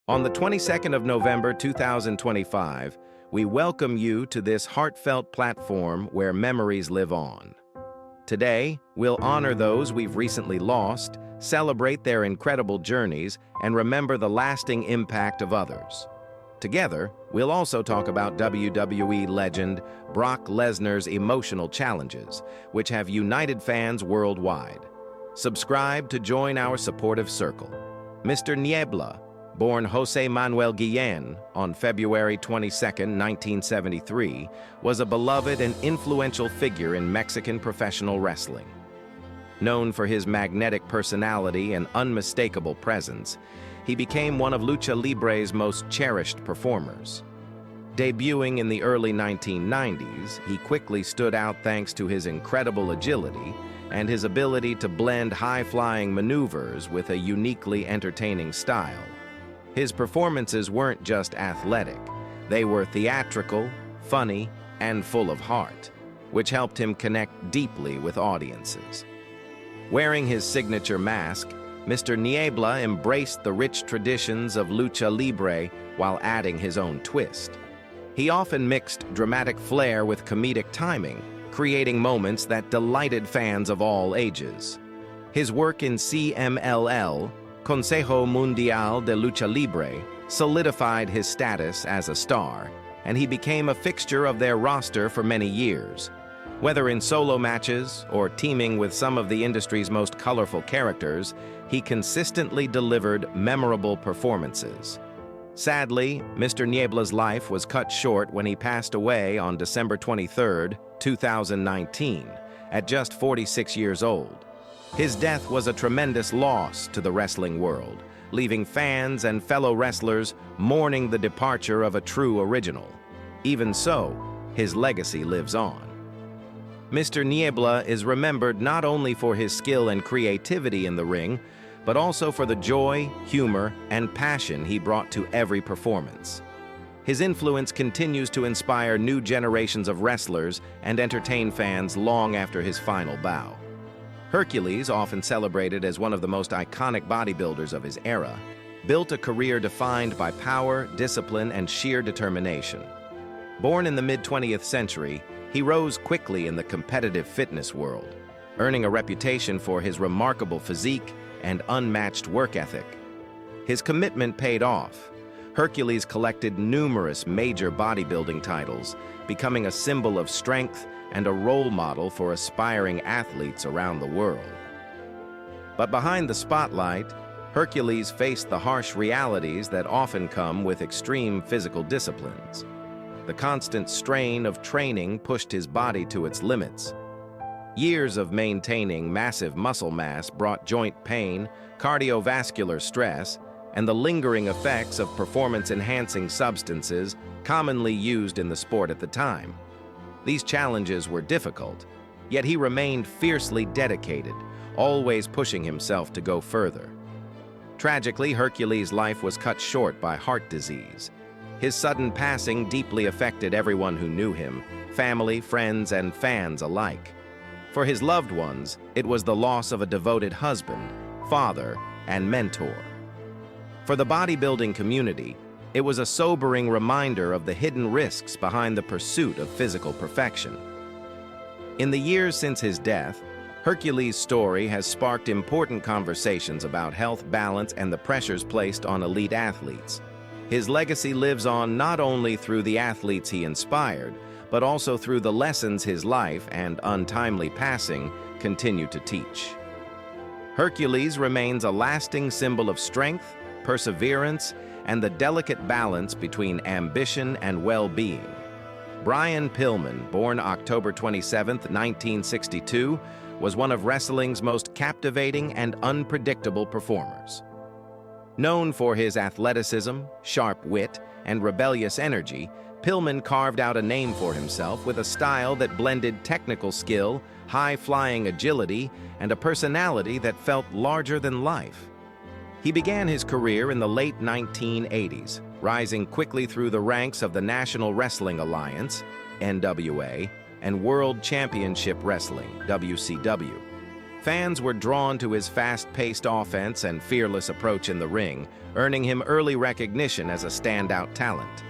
On the 22nd of November 2025, we welcome you to this heartfelt platform where memories live on. Today, we'll honor those we've recently lost, celebrate their incredible journeys, and remember the lasting impact of others. Together, we'll also talk about WWE legend Brock Lesnar's emotional challenges, which have united fans worldwide. Subscribe to join our supportive circle. Mr. Niebla, born Jose Manuel Guillen on February 22, 1973, was a beloved and influential figure in Mexican professional wrestling. Known for his magnetic personality and unmistakable presence, he became one of Lucha Libre's most cherished performers. Debuting in the early 1990s, he quickly stood out thanks to his incredible agility and his ability to blend high-flying maneuvers with a uniquely entertaining style. His performances weren't just athletic, they were theatrical, funny, and full of heart, which helped him connect deeply with audiences. Wearing his signature mask, Mr. Niebla embraced the rich traditions of Lucha Libre while adding his own twist. He often mixed dramatic flair with comedic timing, creating moments that delighted fans of all ages. His work in CMLL, Consejo Mundial de Lucha Libre, solidified his status as a star, and he became a fixture of their roster for many years. Whether in solo matches or teaming with some of the industry's most colorful characters, he consistently delivered memorable performances. Sadly, Mr. Niebla's life was cut short when he passed away on December 23, 2019, at just 46 years old. His death was a tremendous loss to the wrestling world, leaving fans and fellow wrestlers mourning the departure of a true original. Even so, his legacy lives on. Mr. Niebla is remembered not only for his skill and creativity in the ring, but also for the joy, humor, and passion he brought to every performance. His influence continues to inspire new generations of wrestlers and entertain fans long after his final bow. Hercules, often celebrated as one of the most iconic bodybuilders of his era, built a career defined by power, discipline, and sheer determination. Born in the mid-20th century, he rose quickly in the competitive fitness world, earning a reputation for his remarkable physique and unmatched work ethic. His commitment paid off. Hercules collected numerous major bodybuilding titles, becoming a symbol of strength and a role model for aspiring athletes around the world. But behind the spotlight, Hercules faced the harsh realities that often come with extreme physical disciplines. The constant strain of training pushed his body to its limits. Years of maintaining massive muscle mass brought joint pain, cardiovascular stress, and the lingering effects of performance-enhancing substances commonly used in the sport at the time. These challenges were difficult, yet he remained fiercely dedicated, always pushing himself to go further. Tragically, Hercules' life was cut short by heart disease. His sudden passing deeply affected everyone who knew him, family, friends, and fans alike. For his loved ones, it was the loss of a devoted husband, father, and mentor. For the bodybuilding community, it was a sobering reminder of the hidden risks behind the pursuit of physical perfection. In the years since his death, Hercules' story has sparked important conversations about health, balance, and the pressures placed on elite athletes. His legacy lives on not only through the athletes he inspired, but also through the lessons his life and untimely passing continue to teach. Hercules remains a lasting symbol of strength, perseverance, and the delicate balance between ambition and well-being. Brian Pillman, born October 27, 1962, was one of wrestling's most captivating and unpredictable performers. Known for his athleticism, sharp wit, and rebellious energy, Pillman carved out a name for himself with a style that blended technical skill, high-flying agility, and a personality that felt larger than life. He began his career in the late 1980s, rising quickly through the ranks of the National Wrestling Alliance, NWA, and World Championship Wrestling, WCW. Fans were drawn to his fast-paced offense and fearless approach in the ring, earning him early recognition as a standout talent.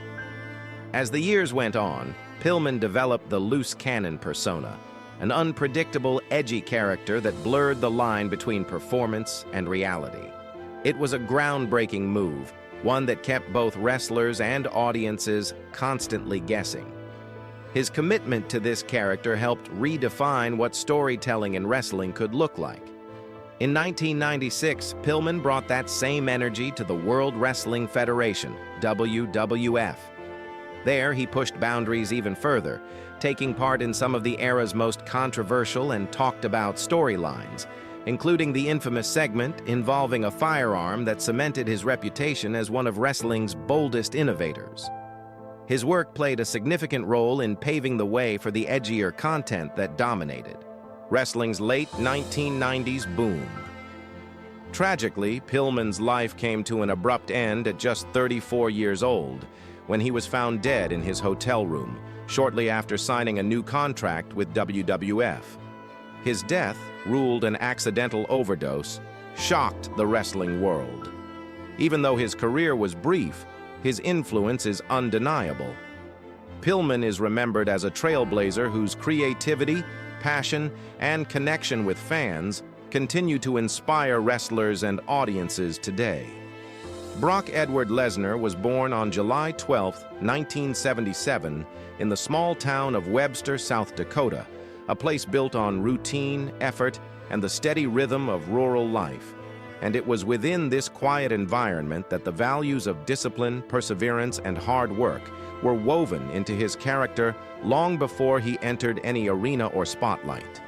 As the years went on, Pillman developed the loose cannon persona, an unpredictable, edgy character that blurred the line between performance and reality. It was a groundbreaking move, one that kept both wrestlers and audiences constantly guessing. His commitment to this character helped redefine what storytelling in wrestling could look like. In 1996, Pillman brought that same energy to the World Wrestling Federation, WWF. There, he pushed boundaries even further, taking part in some of the era's most controversial and talked-about storylines, including the infamous segment involving a firearm that cemented his reputation as one of wrestling's boldest innovators. His work played a significant role in paving the way for the edgier content that dominated wrestling's late 1990s boom. Tragically, Pillman's life came to an abrupt end at just 34 years old, when he was found dead in his hotel room, shortly after signing a new contract with WWF. His death, ruled an accidental overdose, shocked the wrestling world. Even though his career was brief, his influence is undeniable. Pillman is remembered as a trailblazer whose creativity, passion, and connection with fans continue to inspire wrestlers and audiences today. Brock Edward Lesnar was born on July 12, 1977, in the small town of Webster, South Dakota, a place built on routine, effort, and the steady rhythm of rural life. And it was within this quiet environment that the values of discipline, perseverance, and hard work were woven into his character long before he entered any arena or spotlight.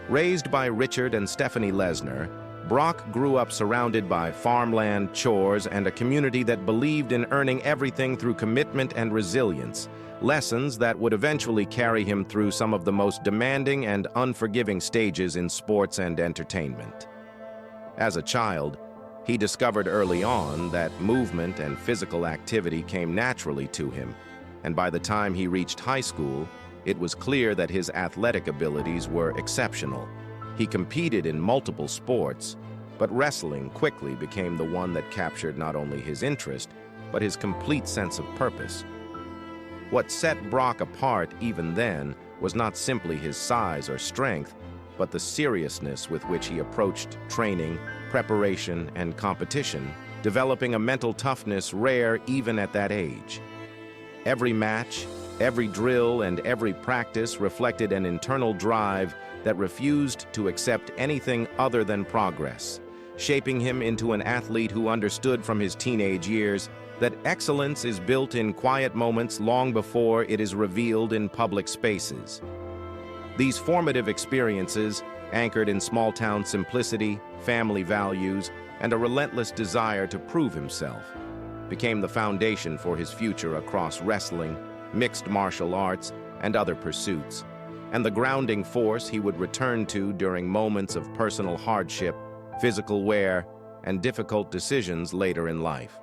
Raised by Richard and Stephanie Lesnar, Brock grew up surrounded by farmland, chores, and a community that believed in earning everything through commitment and resilience, lessons that would eventually carry him through some of the most demanding and unforgiving stages in sports and entertainment. As a child, he discovered early on that movement and physical activity came naturally to him, and by the time he reached high school, it was clear that his athletic abilities were exceptional. He competed in multiple sports, but wrestling quickly became the one that captured not only his interest, but his complete sense of purpose. What set Brock apart even then was not simply his size or strength, but the seriousness with which he approached training, preparation, and competition, developing a mental toughness rare even at that age. Every match, every drill, and every practice reflected an internal drive that refused to accept anything other than progress, shaping him into an athlete who understood from his teenage years that excellence is built in quiet moments long before it is revealed in public spaces. These formative experiences, anchored in small-town simplicity, family values, and a relentless desire to prove himself, became the foundation for his future across wrestling, mixed martial arts, and other pursuits, and the grounding force he would return to during moments of personal hardship, physical wear, and difficult decisions later in life.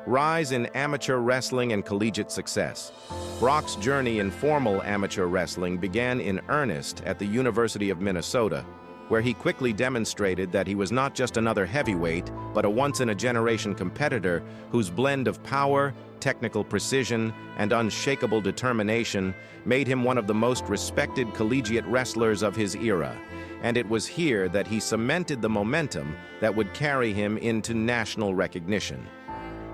Rise in amateur wrestling and collegiate success. Brock's journey in formal amateur wrestling began in earnest at the University of Minnesota, where he quickly demonstrated that he was not just another heavyweight, but a once-in-a-generation competitor whose blend of power, technical precision, and unshakable determination made him one of the most respected collegiate wrestlers of his era. And it was here that he cemented the momentum that would carry him into national recognition.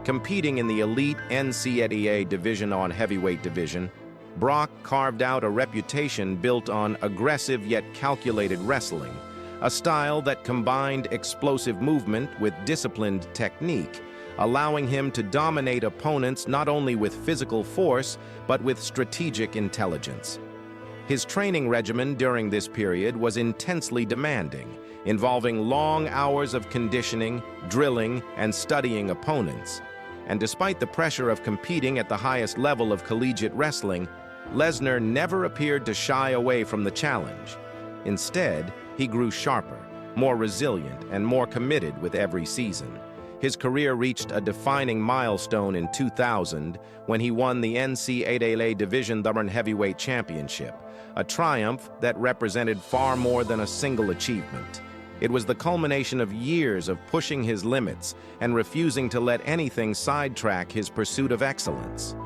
Competing in the elite NCAA Division I heavyweight division, Brock carved out a reputation built on aggressive yet calculated wrestling, a style that combined explosive movement with disciplined technique, allowing him to dominate opponents not only with physical force, but with strategic intelligence. His training regimen during this period was intensely demanding, involving long hours of conditioning, drilling, and studying opponents. And despite the pressure of competing at the highest level of collegiate wrestling, Lesnar never appeared to shy away from the challenge. Instead, he grew sharper, more resilient, and more committed with every season. His career reached a defining milestone in 2000 when he won the NCAA Division I Heavyweight Championship, a triumph that represented far more than a single achievement. It was the culmination of years of pushing his limits and refusing to let anything sidetrack his pursuit of excellence.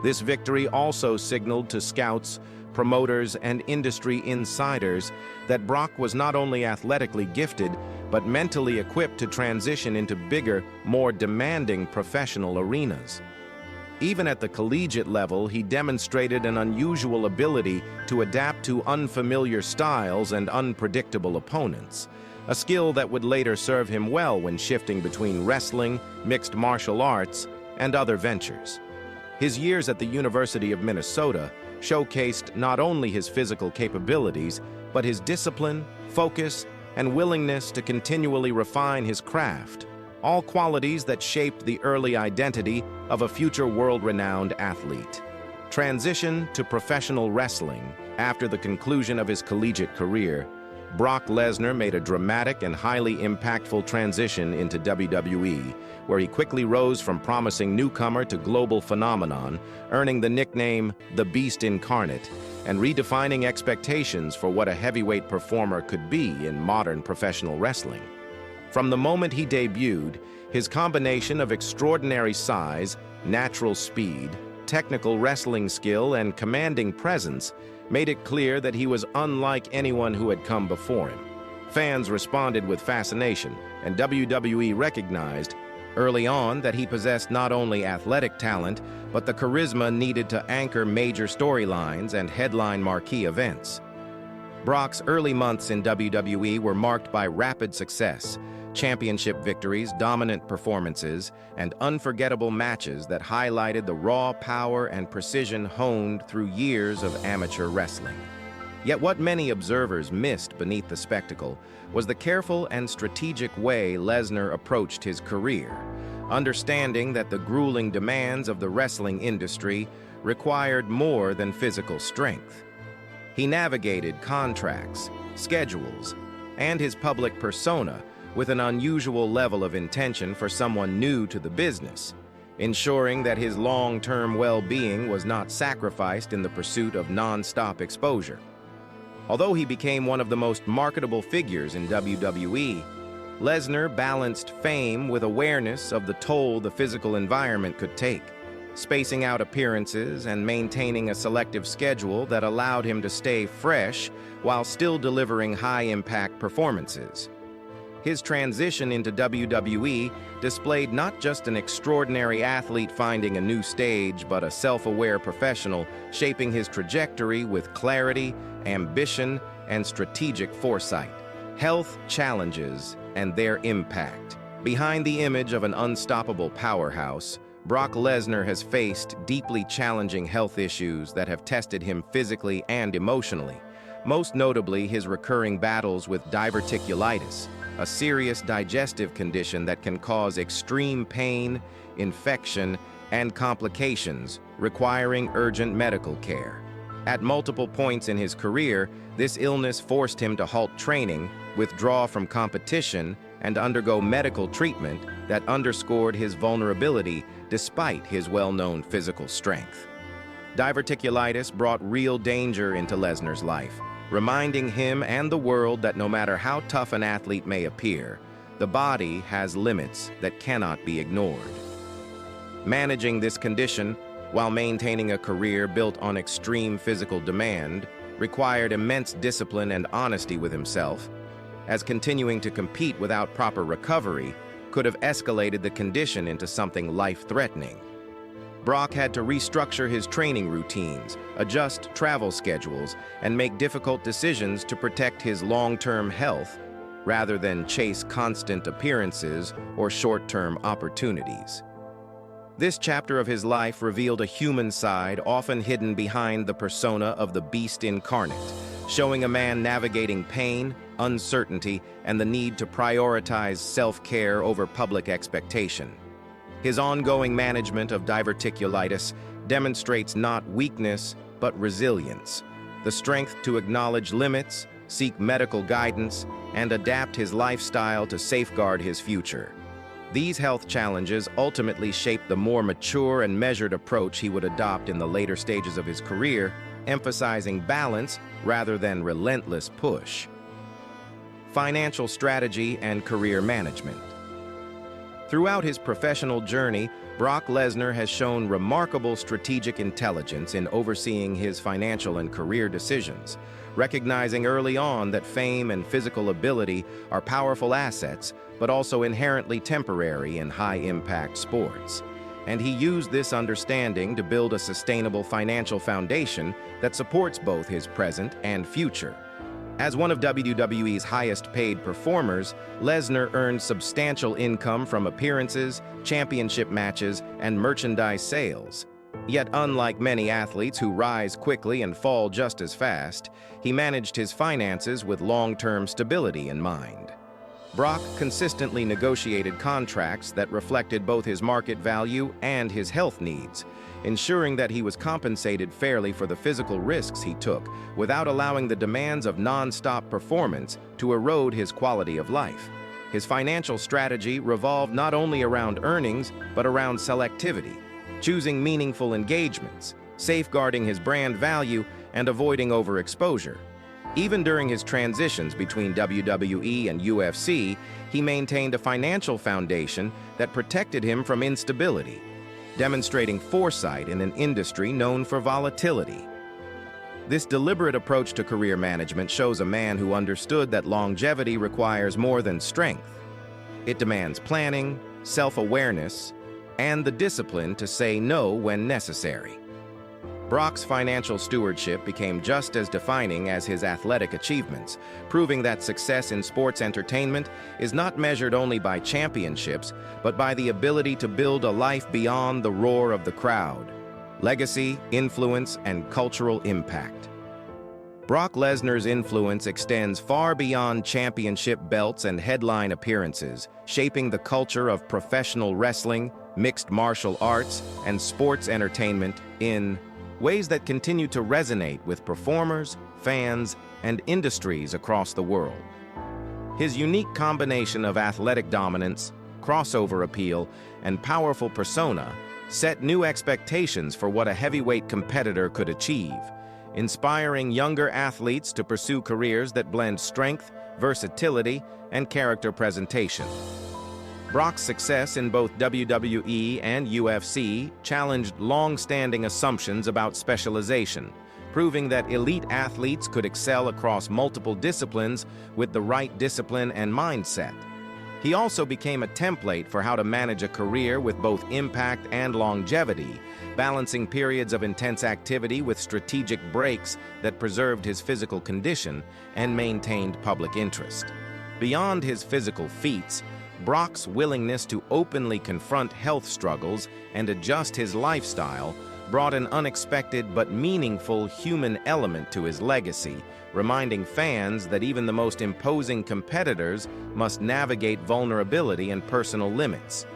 This victory also signaled to scouts, promoters, and industry insiders that Brock was not only athletically gifted, but mentally equipped to transition into bigger, more demanding professional arenas. Even at the collegiate level, he demonstrated an unusual ability to adapt to unfamiliar styles and unpredictable opponents, a skill that would later serve him well when shifting between wrestling, mixed martial arts, and other ventures. His years at the University of Minnesota showcased not only his physical capabilities, but his discipline, focus, and willingness to continually refine his craft, all qualities that shaped the early identity of a future world-renowned athlete. Transition to professional wrestling. After the conclusion of his collegiate career, Brock Lesnar made a dramatic and highly impactful transition into WWE, where he quickly rose from promising newcomer to global phenomenon, earning the nickname The Beast Incarnate, and redefining expectations for what a heavyweight performer could be in modern professional wrestling. From the moment he debuted, his combination of extraordinary size, natural speed, technical wrestling skill, and commanding presence made it clear that he was unlike anyone who had come before him. Fans responded with fascination, and WWE recognized early on that he possessed not only athletic talent, but the charisma needed to anchor major storylines and headline marquee events. Brock's early months in WWE were marked by rapid success, championship victories, dominant performances, and unforgettable matches that highlighted the raw power and precision honed through years of amateur wrestling. Yet what many observers missed beneath the spectacle was the careful and strategic way Lesnar approached his career, understanding that the grueling demands of the wrestling industry required more than physical strength. He navigated contracts, schedules, and his public persona with an unusual level of intention for someone new to the business, ensuring that his long-term well-being was not sacrificed in the pursuit of non-stop exposure. Although he became one of the most marketable figures in WWE, Lesnar balanced fame with awareness of the toll the physical environment could take, spacing out appearances and maintaining a selective schedule that allowed him to stay fresh while still delivering high-impact performances. His transition into WWE displayed not just an extraordinary athlete finding a new stage, but a self-aware professional shaping his trajectory with clarity, ambition, and strategic foresight. Health challenges and their impact. Behind the image of an unstoppable powerhouse, Brock Lesnar has faced deeply challenging health issues that have tested him physically and emotionally, most notably his recurring battles with diverticulitis, a serious digestive condition that can cause extreme pain, infection, and complications, requiring urgent medical care. At multiple points in his career, this illness forced him to halt training, withdraw from competition, and undergo medical treatment that underscored his vulnerability despite his well-known physical strength. Diverticulitis brought real danger into Lesnar's life, reminding him and the world that no matter how tough an athlete may appear, the body has limits that cannot be ignored. Managing this condition while maintaining a career built on extreme physical demand required immense discipline and honesty with himself, as continuing to compete without proper recovery could have escalated the condition into something life-threatening. Brock had to restructure his training routines, adjust travel schedules, and make difficult decisions to protect his long-term health rather than chase constant appearances or short-term opportunities. This chapter of his life revealed a human side often hidden behind the persona of the Beast Incarnate, showing a man navigating pain, uncertainty, and the need to prioritize self-care over public expectation. His ongoing management of diverticulitis demonstrates not weakness, but resilience, the strength to acknowledge limits, seek medical guidance, and adapt his lifestyle to safeguard his future. These health challenges ultimately shaped the more mature and measured approach he would adopt in the later stages of his career, emphasizing balance rather than relentless push. Financial strategy and career management. Throughout his professional journey, Brock Lesnar has shown remarkable strategic intelligence in overseeing his financial and career decisions, recognizing early on that fame and physical ability are powerful assets, but also inherently temporary in high-impact sports. And he used this understanding to build a sustainable financial foundation that supports both his present and future. As one of WWE's highest-paid performers, Lesnar earned substantial income from appearances, championship matches, and merchandise sales. Yet unlike many athletes who rise quickly and fall just as fast, he managed his finances with long-term stability in mind. Brock consistently negotiated contracts that reflected both his market value and his health needs, ensuring that he was compensated fairly for the physical risks he took without allowing the demands of non-stop performance to erode his quality of life. His financial strategy revolved not only around earnings, but around selectivity, choosing meaningful engagements, safeguarding his brand value, and avoiding overexposure. Even during his transitions between WWE and UFC, he maintained a financial foundation that protected him from instability, demonstrating foresight in an industry known for volatility. This deliberate approach to career management shows a man who understood that longevity requires more than strength. It demands planning, self-awareness, and the discipline to say no when necessary. Brock's financial stewardship became just as defining as his athletic achievements, proving that success in sports entertainment is not measured only by championships, but by the ability to build a life beyond the roar of the crowd. Legacy, influence, and cultural impact. Brock Lesnar's influence extends far beyond championship belts and headline appearances, shaping the culture of professional wrestling, mixed martial arts, and sports entertainment in ways that continue to resonate with performers, fans, and industries across the world. His unique combination of athletic dominance, crossover appeal, and powerful persona set new expectations for what a heavyweight competitor could achieve, inspiring younger athletes to pursue careers that blend strength, versatility, and character presentation. Brock's success in both WWE and UFC challenged long-standing assumptions about specialization, proving that elite athletes could excel across multiple disciplines with the right discipline and mindset. He also became a template for how to manage a career with both impact and longevity, balancing periods of intense activity with strategic breaks that preserved his physical condition and maintained public interest. Beyond his physical feats, Brock's willingness to openly confront health struggles and adjust his lifestyle brought an unexpected but meaningful human element to his legacy, reminding fans that even the most imposing competitors must navigate vulnerability and personal limits.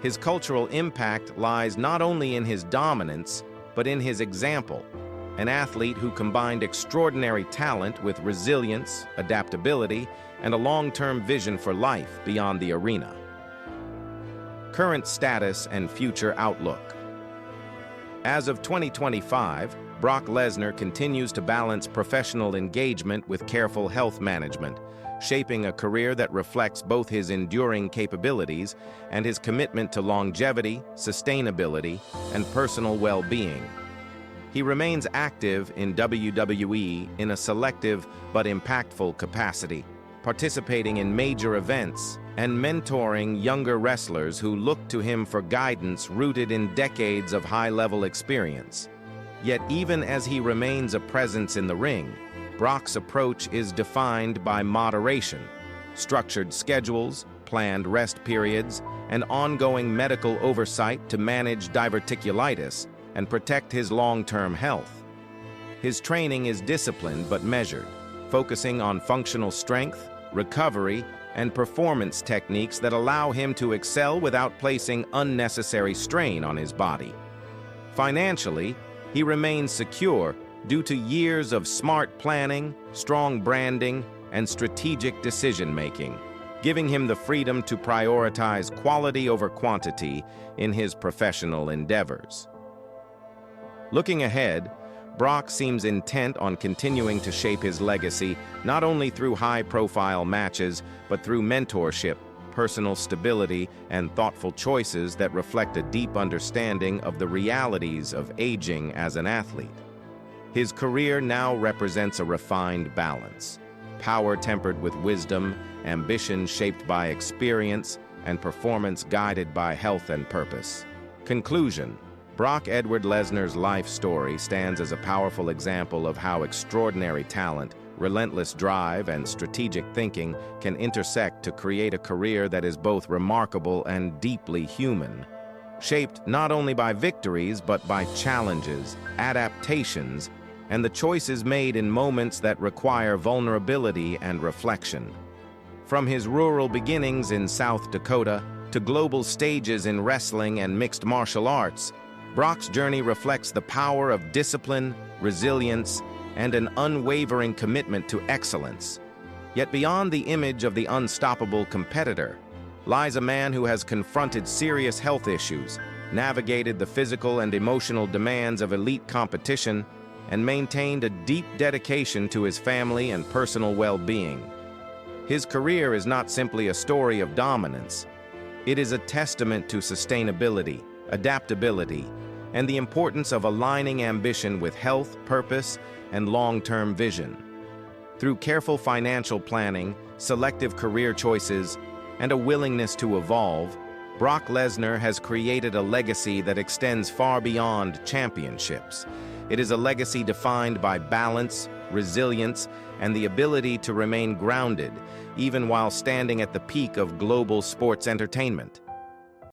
His cultural impact lies not only in his dominance, but in his example, an athlete who combined extraordinary talent with resilience, adaptability, and a long-term vision for life beyond the arena. Current status and future outlook. As of 2025, Brock Lesnar continues to balance professional engagement with careful health management, shaping a career that reflects both his enduring capabilities and his commitment to longevity, sustainability, and personal well-being. He remains active in WWE in a selective but impactful capacity, participating in major events and mentoring younger wrestlers who look to him for guidance rooted in decades of high-level experience. Yet even as he remains a presence in the ring, Brock's approach is defined by moderation, structured schedules, planned rest periods, and ongoing medical oversight to manage diverticulitis and protect his long-term health. His training is disciplined but measured, focusing on functional strength, recovery, and performance techniques that allow him to excel without placing unnecessary strain on his body. Financially, he remains secure due to years of smart planning, strong branding, and strategic decision-making, giving him the freedom to prioritize quality over quantity in his professional endeavors. Looking ahead, Brock seems intent on continuing to shape his legacy not only through high-profile matches, but through mentorship, personal stability, and thoughtful choices that reflect a deep understanding of the realities of aging as an athlete. His career now represents a refined balance, power tempered with wisdom, ambition shaped by experience, and performance guided by health and purpose. Conclusion: Brock Edward Lesnar's life story stands as a powerful example of how extraordinary talent, relentless drive, and strategic thinking can intersect to create a career that is both remarkable and deeply human. Shaped not only by victories but by challenges, adaptations, and the choices made in moments that require vulnerability and reflection. From his rural beginnings in South Dakota to global stages in wrestling and mixed martial arts, Brock's journey reflects the power of discipline, resilience, and an unwavering commitment to excellence. Yet beyond the image of the unstoppable competitor lies a man who has confronted serious health issues, navigated the physical and emotional demands of elite competition, and maintained a deep dedication to his family and personal well-being. His career is not simply a story of dominance. It is a testament to sustainability, adaptability, and the importance of aligning ambition with health, purpose, and long-term vision. Through careful financial planning, selective career choices, and a willingness to evolve, Brock Lesnar has created a legacy that extends far beyond championships. It is a legacy defined by balance, resilience, and the ability to remain grounded, even while standing at the peak of global sports entertainment.